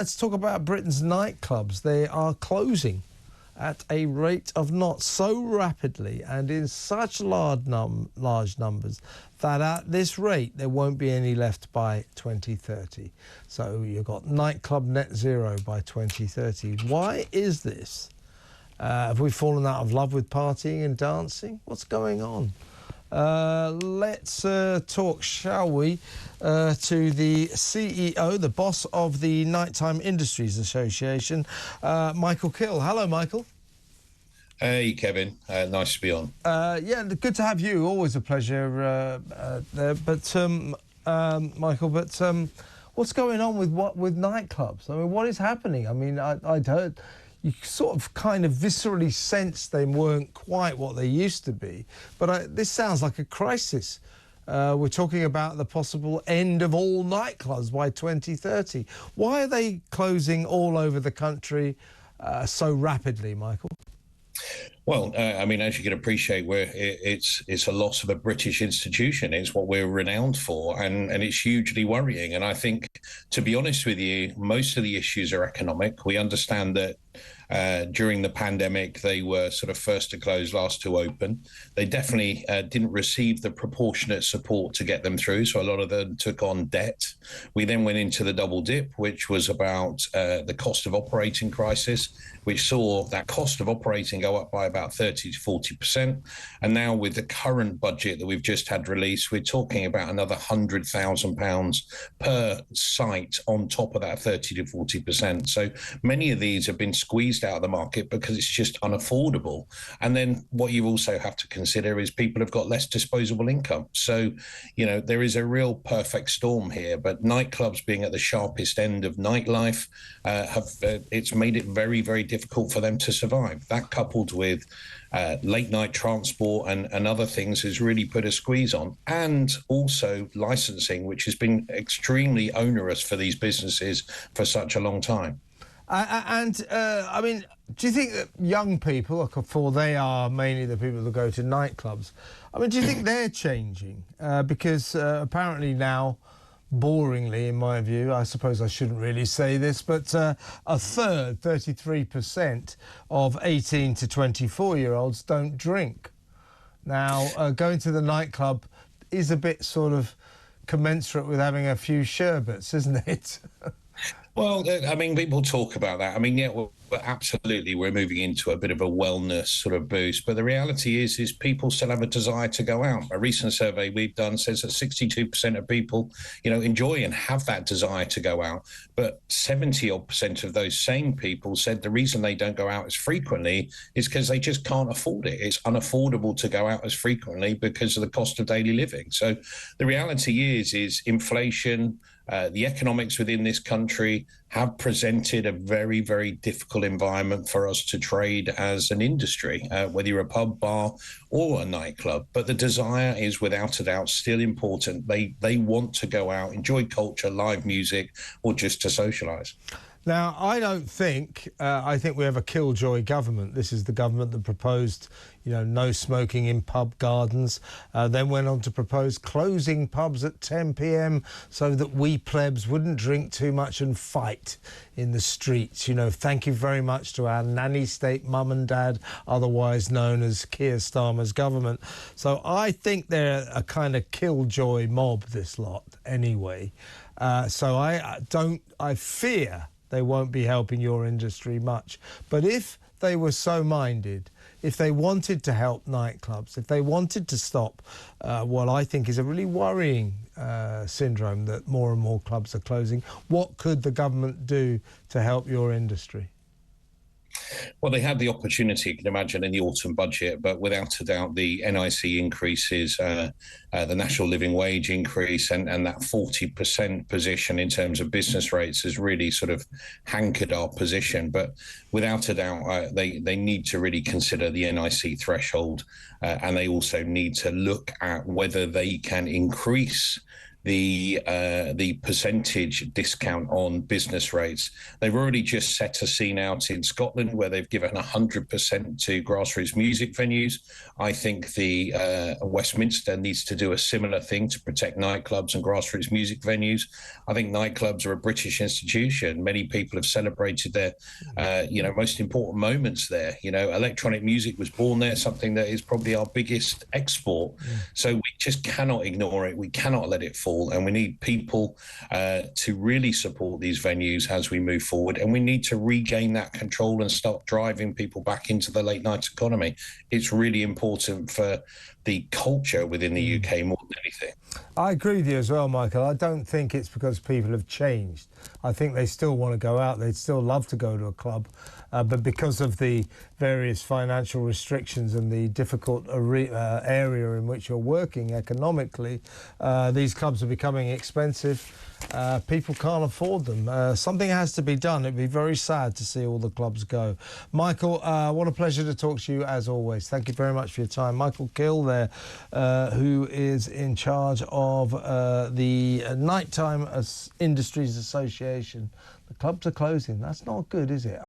Let's talk about Britain's nightclubs. They are closing at a rate of not so rapidly and in such large numbers that at this rate there won't be any left by 2030. So you've got nightclub net zero by 2030. Why is this? Have we fallen out of love with partying and dancing? What's going on? Let's talk, shall we, to the CEO, the boss of the Nighttime Industries Association, Michael Kill. Hello, Michael. Hey, Kevin. Nice to be on. Yeah, good to have you. Always a pleasure there. But, Michael, what's going on with nightclubs? I mean, what is happening? I mean, I'd heard... You sort of kind of viscerally sensed they weren't quite what they used to be. But this sounds like a crisis. We're talking about the possible end of all nightclubs by 2030. Why are they closing all over the country so rapidly, Michael? Well, I mean, as you can appreciate, it's a loss of a British institution. It's what we're renowned for, and it's hugely worrying. And I think, to be honest with you, most of the issues are economic. We understand that during the pandemic, they were sort of first to close, last to open. They definitely didn't receive the proportionate support to get them through, so a lot of them took on debt. We then went into the double dip, which was about the cost of operating crisis, which saw that cost of operating go up by about 30 to 40%. And now with the current budget that we've just had released, we're talking about another £100,000 per site on top of that 30 to 40%. So many of these have been squeezed out of the market because it's just unaffordable. And then what you also have to consider is people have got less disposable income. So, you know, there is a real perfect storm here, but nightclubs being at the sharpest end of nightlife it's made it very, very difficult for them to survive. That coupled with late night transport and other things has really put a squeeze on, and also licensing, which has been extremely onerous for these businesses for such a long time. I mean, do you think that young people, for they are mainly the people that go to nightclubs, I mean, do you think they're changing? Because apparently now, boringly, in my view, I suppose I shouldn't really say this, but a third, 33% of 18 to 24-year-olds don't drink. Now, going to the nightclub is a bit sort of commensurate with having a few sherbets, isn't it? Well, I mean, people talk about that. I mean, yeah, well, absolutely, we're moving into a bit of a wellness sort of boost. But the reality is people still have a desire to go out. A recent survey we've done says that 62% of people, you know, enjoy and have that desire to go out. But 70% of those same people said the reason they don't go out as frequently is because they just can't afford it. It's unaffordable to go out as frequently because of the cost of daily living. So the reality is inflation, the economics within this country have presented a very, very difficult environment for us to trade as an industry, whether you're a pub, bar or a nightclub. But the desire is without a doubt still important. They want to go out, enjoy culture, live music, or just to socialise. Now, I think we have a killjoy government. This is the government that proposed, you know, no smoking in pub gardens, then went on to propose closing pubs at 10 p.m. so that we plebs wouldn't drink too much and fight in the streets. You know, thank you very much to our nanny state mum and dad, otherwise known as Keir Starmer's government. So I think they're a kind of killjoy mob, this lot, anyway. So I fear they won't be helping your industry much. But if they were so minded, if they wanted to help nightclubs, if they wanted to stop what I think is a really worrying syndrome that more and more clubs are closing, what could the government do to help your industry? Well, they had the opportunity, you can imagine, in the autumn budget, but without a doubt, the NIC increases, the national living wage increase, and that 40% position in terms of business rates has really sort of hankered our position. But without a doubt, they need to really consider the NIC threshold, and they also need to look at whether they can increase the percentage discount on business rates. They've already just set a scene out in Scotland where they've given 100% to grassroots music venues. I think the Westminster needs to do a similar thing to protect nightclubs and grassroots music venues. I think nightclubs are a British institution. Many people have celebrated their, most important moments there. Electronic music was born there, something that is probably our biggest export. So we just cannot ignore it. We cannot let it fall. And we need people to really support these venues as we move forward. And we need to regain that control and start driving people back into the late night economy. It's really important for the culture within the UK more than anything. I agree with you as well, Michael. I don't think it's because people have changed. I think they still want to go out. They'd still love to go to a club. But because of the various financial restrictions and the difficult area in which you're working economically, these clubs are becoming expensive. People can't afford them. Something has to be done. It'd be very sad to see all the clubs go. Michael, what a pleasure to talk to you as always. Thank you very much for your time. Michael Kill there, who is in charge of the Nighttime Industries Association. The clubs are closing. That's not good, is it?